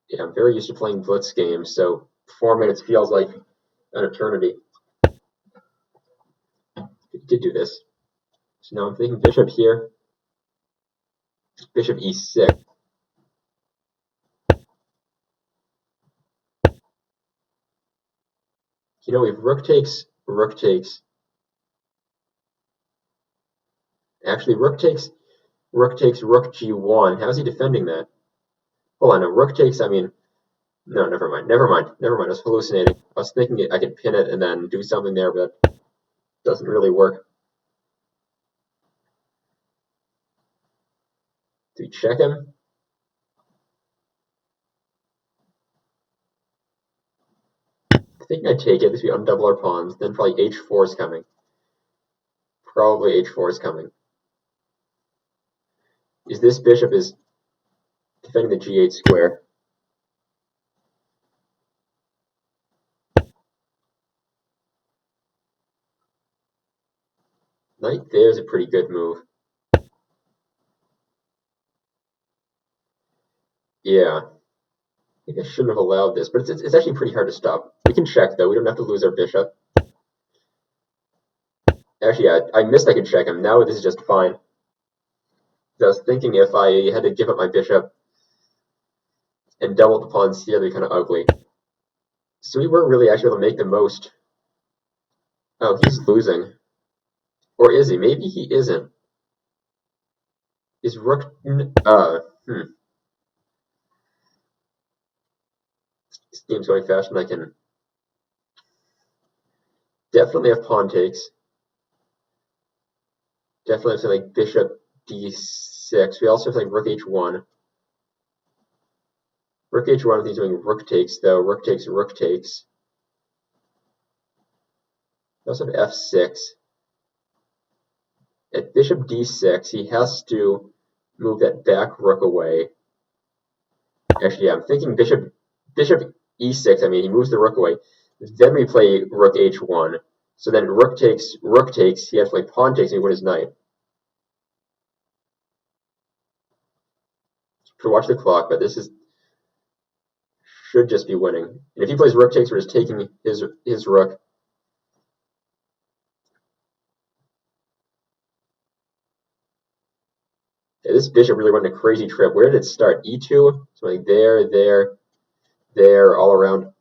Speaker 1: yeah, I'm very used to playing blitz games, so 4 minutes feels like an eternity. We did do this. So now I'm thinking bishop here, bishop e6. You know, if rook takes, rook takes. Actually, rook takes rook g1. How's he defending that? Hold on, no, rook takes, I mean, no, never mind. I was hallucinating. I was thinking I could pin it and then do something there, but that doesn't really work. Do we check him? I think I take it because we undouble our pawns. Then probably h4 is coming. Probably h4 is coming. Is this bishop is defending the g8 square. Knight there's a pretty good move. Yeah. I think I shouldn't have allowed this, but it's actually pretty hard to stop. We can check, though. We don't have to lose our bishop. Actually, yeah, I missed I could check him. Now this is just fine. I was thinking if I had to give up my bishop and double the pawns here, they'd be kind of ugly. So we weren't really actually able to make the most. Oh, he's losing. Or is he? Maybe he isn't. Is rook... This game's going faster than I can... Definitely have pawn takes. Definitely have something like bishop d6. We also have like rook h1. Rook h1, I think he's doing rook takes, though. Rook takes, rook takes. We also have f6. At bishop d6, he has to move that back rook away. Actually, yeah, I'm thinking bishop e6. I mean, he moves the rook away. Then we play rook h1. So then rook takes, he has to play pawn takes, and we win his knight. To watch the clock, but this is should just be winning. And if he plays rook takes, we're just taking his rook. Yeah, this bishop really went on a crazy trip. Where did it start? E2? So like there, all around.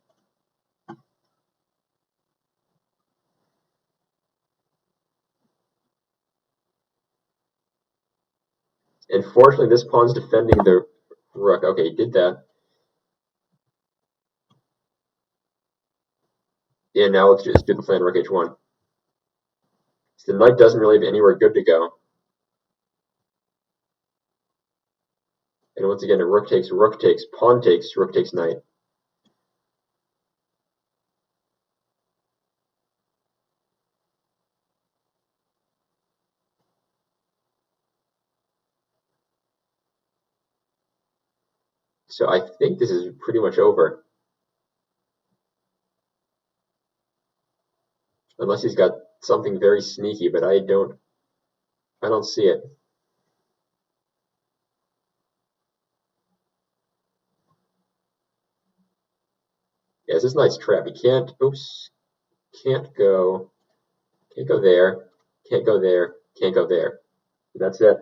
Speaker 1: And fortunately, this pawn's defending the rook. Okay, he did that. Yeah, now let's just do the plan rook h1. So the knight doesn't really have anywhere good to go. And once again, a rook takes, pawn takes, rook takes knight. So I think this is pretty much over. Unless he's got something very sneaky, but I don't see it. Yeah, this is a nice trap. He can't, oops, can't go there, can't go there, can't go there. That's it.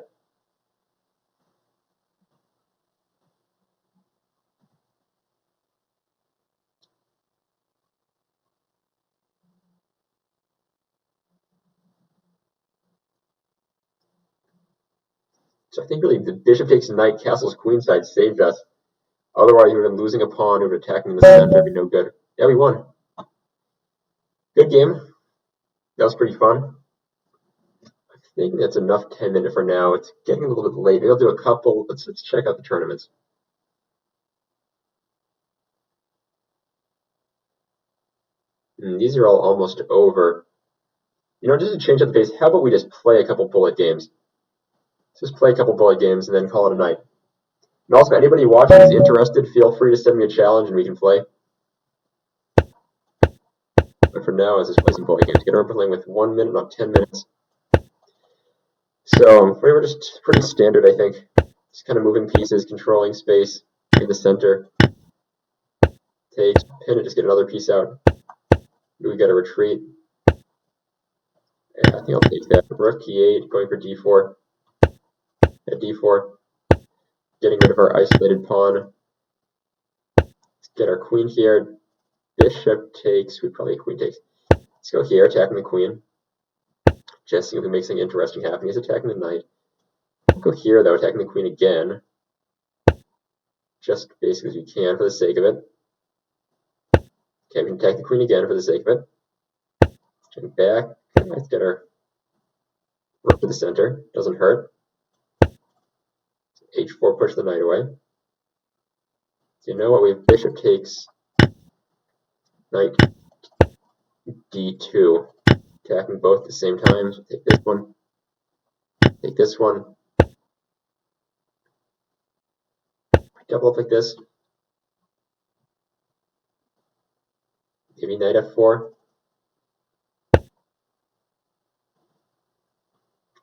Speaker 1: So I think really the bishop takes knight, castles queenside saved us. Otherwise, we would have been losing a pawn, we would have been attacking the center, it'd be no good. Yeah, we won. Good game. That was pretty fun. I think that's enough 10-minute for now. It's getting a little bit late. Maybe I'll do a couple. Let's check out the tournaments. These are all almost over. You know, just to change up the pace, how about we just play a couple bullet games? Just play a couple bullet games and then call it a night. And also, if anybody watching is interested, feel free to send me a challenge and we can play. But for now, let's just play some bullet games. Get around playing with 1 minute, not 10 minutes. So we were just pretty standard, I think. Just kind of moving pieces, controlling space in the center. Take, pin it, just get another piece out. We got to retreat. Yeah, I think I'll take that. Rook e8, going for d4. At d4. Getting rid of our isolated pawn. Let's get our queen here. Bishop takes. We probably queen takes. Let's go here, attacking the queen. Just see if we can make something interesting happen. He's attacking the knight. Go here, though, attacking the queen again. Just basically as we can for the sake of it. Okay, we can attack the queen again for the sake of it. Jump back. Okay, let's get our rook to the center. Doesn't hurt. H4, push the knight away. So you know what? We have bishop takes knight d2. Attacking both at the same time. So take this one. Take this one. Double up like this. Maybe knight f4.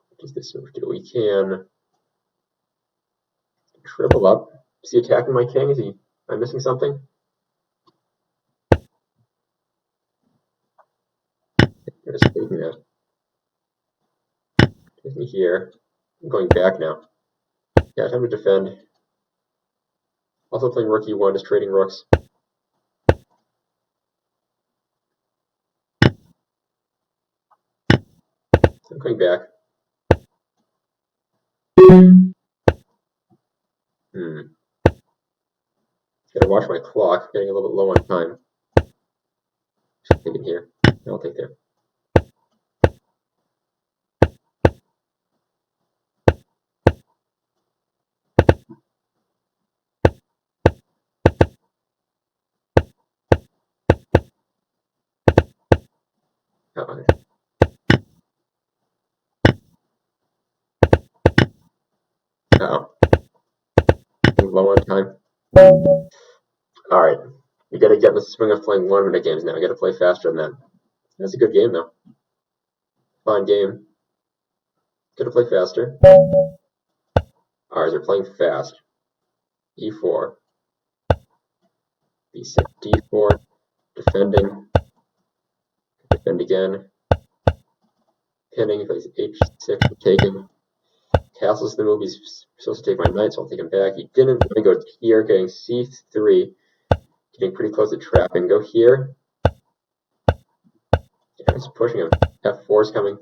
Speaker 1: What does this move do? We can triple up. Is he attacking my king? Am I missing something? I'm just taking that. Take me here. I'm going back now. Yeah, time to defend. Also playing rook e1, just trading rooks. I'm going back. Gotta watch my clock. Getting a little bit low on time. Just take it here. I'll take there. Oh, uh-oh. Low on time. Alright. We gotta get in the swing of playing 1 minute games now. We gotta play faster than that. That's a good game though. Fun game. Gotta play faster. Alright, they're playing fast. E4. B6, D4. Defending. Defend again. Pinning. Plays H6. Taking. Castles the move. He's supposed to take my knight, so I'll take him back. He didn't. Let me go here, getting C3. Getting pretty close to trapping. Go here. Yeah, he's pushing him. F4 is coming.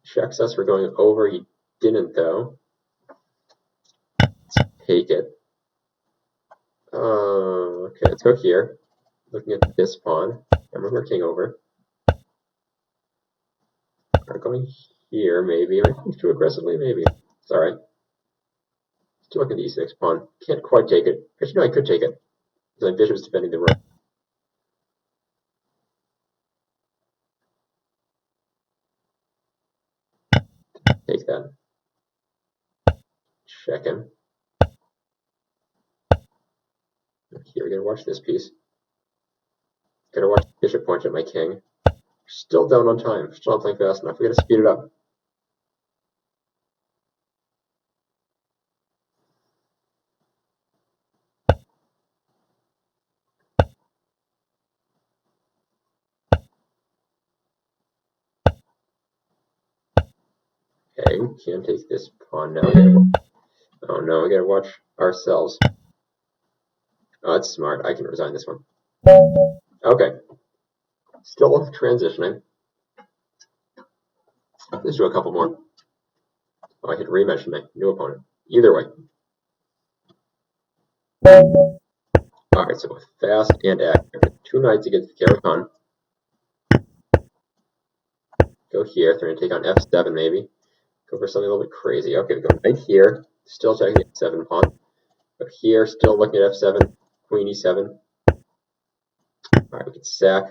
Speaker 1: Checks us for going over. He didn't, though. Let's take it. Okay, let's go here. Looking at this pawn. I'm moving our king over. We're going here, maybe. Am I going too aggressively? Maybe. It's alright. Still looking at the e6 pawn. Can't quite take it. Actually, no, I could take it. Because my bishop is defending the rook. Take that. Check him. Here, we gotta watch this piece. Gotta watch bishop point at my king. Still down on time. Still not playing fast enough. We gotta speed it up. Okay, we can't take this pawn now. Oh no, we gotta watch ourselves. Oh, that's smart. I can resign this one. Okay. Still transitioning. Let's do a couple more. Oh, I hit rematch my new opponent. Either way. Alright, so fast and accurate. 2 knights against the Caro-Kann. Go here. They're going to take on f7 maybe. Go for something a little bit crazy. Okay, we go knight here. Still checking the f7 pawn. Go here. Still looking at f7. Queen e7. Alright, we can sack.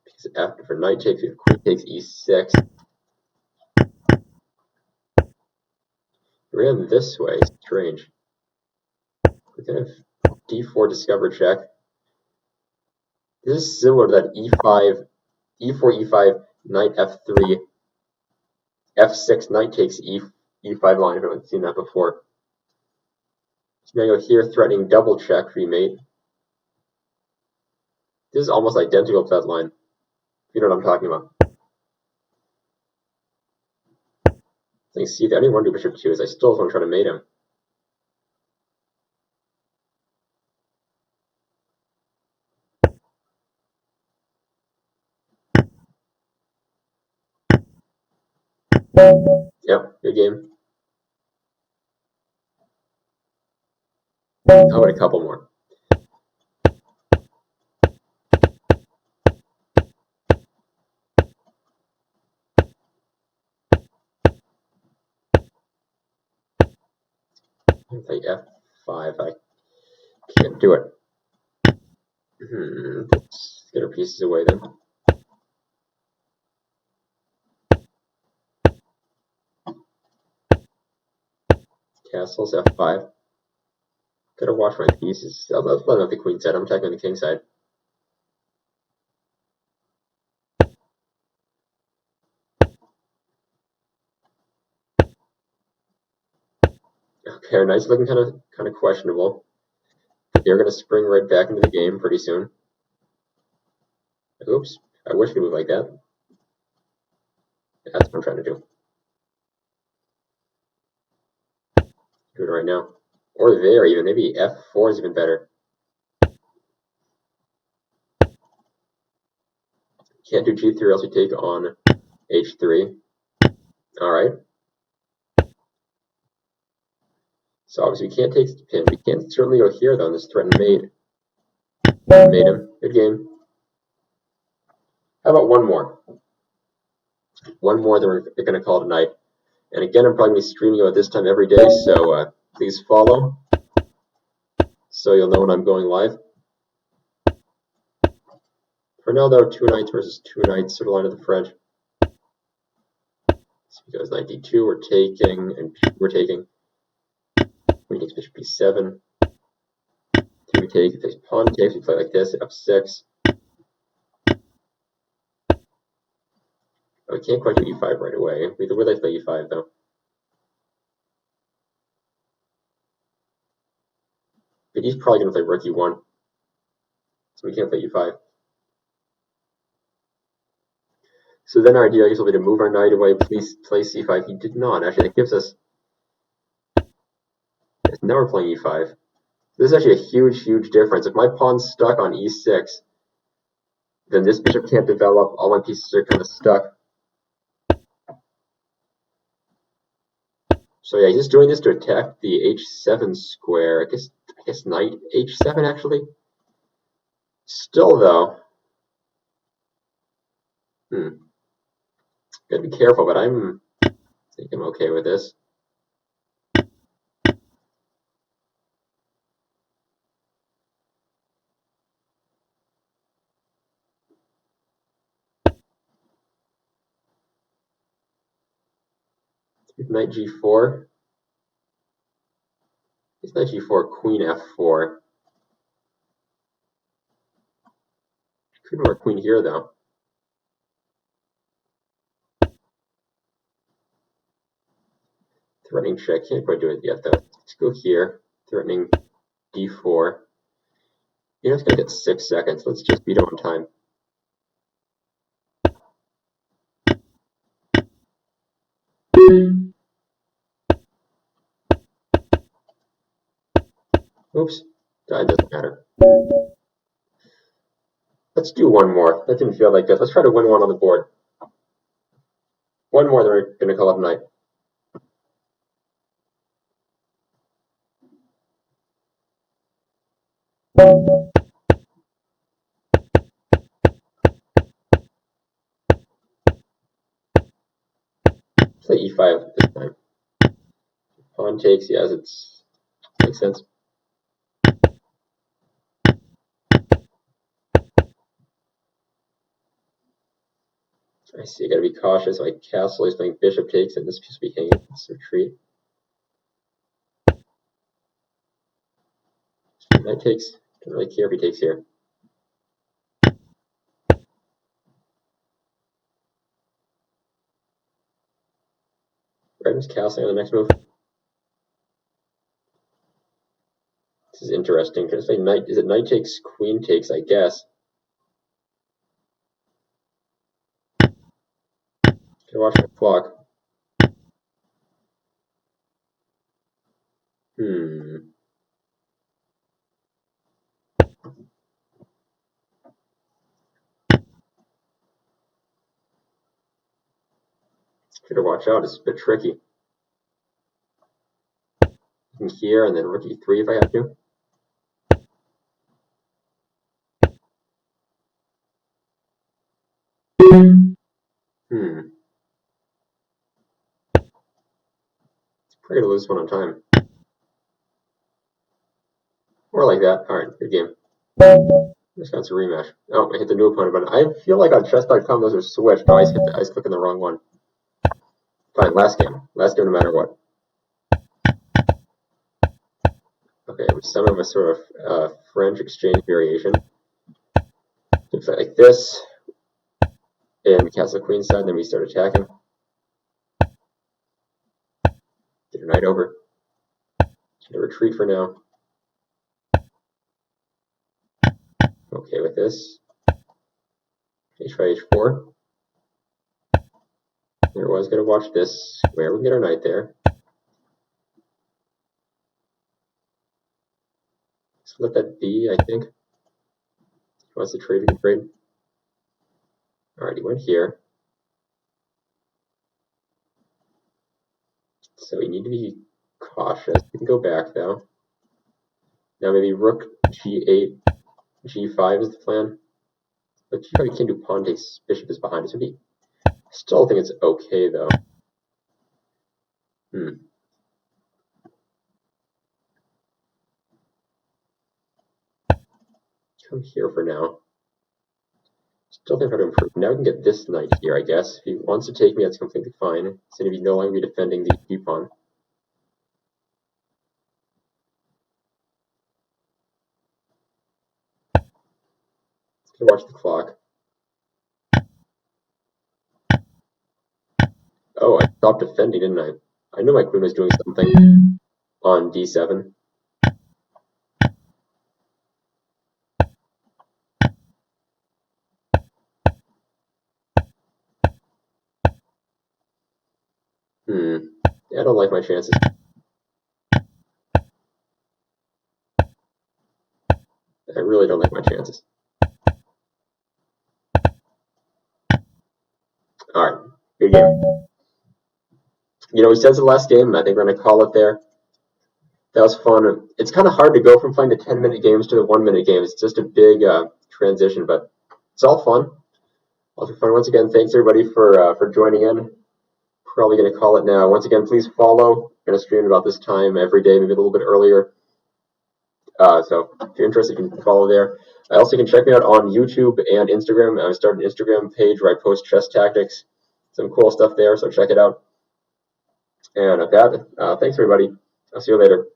Speaker 1: Because after for knight takes, the queen takes e6. We ran this way. Strange. We're going to d4 discover check. This is similar to that e5, e4, e5, knight f3, f6, knight takes e5 line. If anyone's seen that before. So now go here, threatening double check for your mate. This is almost identical to that line. You know what I'm talking about. Like, see, if anyone do bishop 2 is I still want to try to mate him. Yep, good game. How about a couple more? Play f5. I can't do it. Let's get our pieces away then. Castles f5. Gotta watch my pieces. I'll let them have the queen side. I'm attacking the king side. Okay, our knight's looking kind of questionable. They're gonna spring right back into the game pretty soon. Oops, I wish we could move like that. That's what I'm trying to do. Do it right now. Or there even. Maybe f4 is even better. Can't do g3 or else we take on h3. Alright. So obviously we can't take the pin. We can certainly go here though and just threaten mate. Made him. Good game. How about one more? One more, then we're going to call it a night. And again, I'm probably going to be streaming about this time every day, so please follow so you'll know when I'm going live. For now, though, 2 knights versus 2 knights, sort of line of the French. So because knight d2, we're taking, and we're taking. Queen takes bishop b7. We take, if there's pawn takes, we play like this, f6. Oh, we can't quite do e5 right away. We would like to play e5, though. But he's probably going to play rook e1. So we can't play e5. So then our idea, I guess, will be to move our knight away, please play c5. He did not. Actually, that gives us... Now we're playing e5. This is actually a huge, huge difference. If my pawn's stuck on e6, then this bishop can't develop. All my pieces are kind of stuck. So yeah, he's just doing this to attack the h7 square. I guess knight h7 actually. Still though, gotta be careful. But I think I'm okay with this. Knight g4. Knight g4, queen f4. Could work queen here though. Threatening check, can't quite do it yet though. Let's go here, threatening d4. You know it's gonna get 6 seconds. Let's just beat him on time. Oops, that doesn't matter. Let's do one more. That didn't feel like good. Let's try to win one on the board. One more, then we're gonna call it a night. Play e5 this time. Pawn takes, yes, it's makes sense. I see, gotta be cautious. Like castle, he's playing bishop takes, and this piece will be hanging. Let's retreat. Knight takes. Don't really care if he takes here. Redden's castling on the next move. This is interesting. Can I play knight? Is it knight takes, queen takes? I guess. Gotta watch my clock. Gotta watch out. It's a bit tricky. Here and then rook e3 if I have to. Probably gonna lose one on time. Or like that. Alright, good game. Just got some rematch. Oh, I hit the new opponent button. I feel like on chess.com those are switched. Oh, I was clicking the wrong one. Fine, last game. Last game no matter what. Okay, some of a sort of French exchange variation. Looks like this. And castle queen side, then we start attacking. Get her knight over. Gonna retreat for now. Okay with this. H5, H4. There was gonna watch this square. We can get our knight there. So let that be, I think. He wants to trade, we can trade. Alright, he went here. So we need to be cautious. We can go back though. Now maybe rook g8, g5 is the plan. But g5 you can't do pawn takes, bishop is behind. So I still think it's okay though. Come here for now. Still think how to improve. Now we can get this knight here, I guess. If he wants to take me, that's completely fine. It's going to be no longer be defending the e pawn. Let's watch the clock. Oh, I stopped defending, didn't I? I knew my queen was doing something on d7. Yeah, I don't like my chances. I really don't like my chances. Alright, good game. You know, we said it's the last game, and I think we're going to call it there. That was fun. It's kind of hard to go from playing the 10-minute games to the 1-minute games. It's just a big transition, but it's all fun. Lots of fun. Once again, thanks everybody for joining in. Probably going to call it now. Once again, please follow. I'm going to stream about this time every day, maybe a little bit earlier. So if you're interested, you can follow there. Also, you can check me out on YouTube and Instagram. I started an Instagram page where I post chess tactics. Some cool stuff there, so check it out. And with that, thanks everybody. I'll see you later.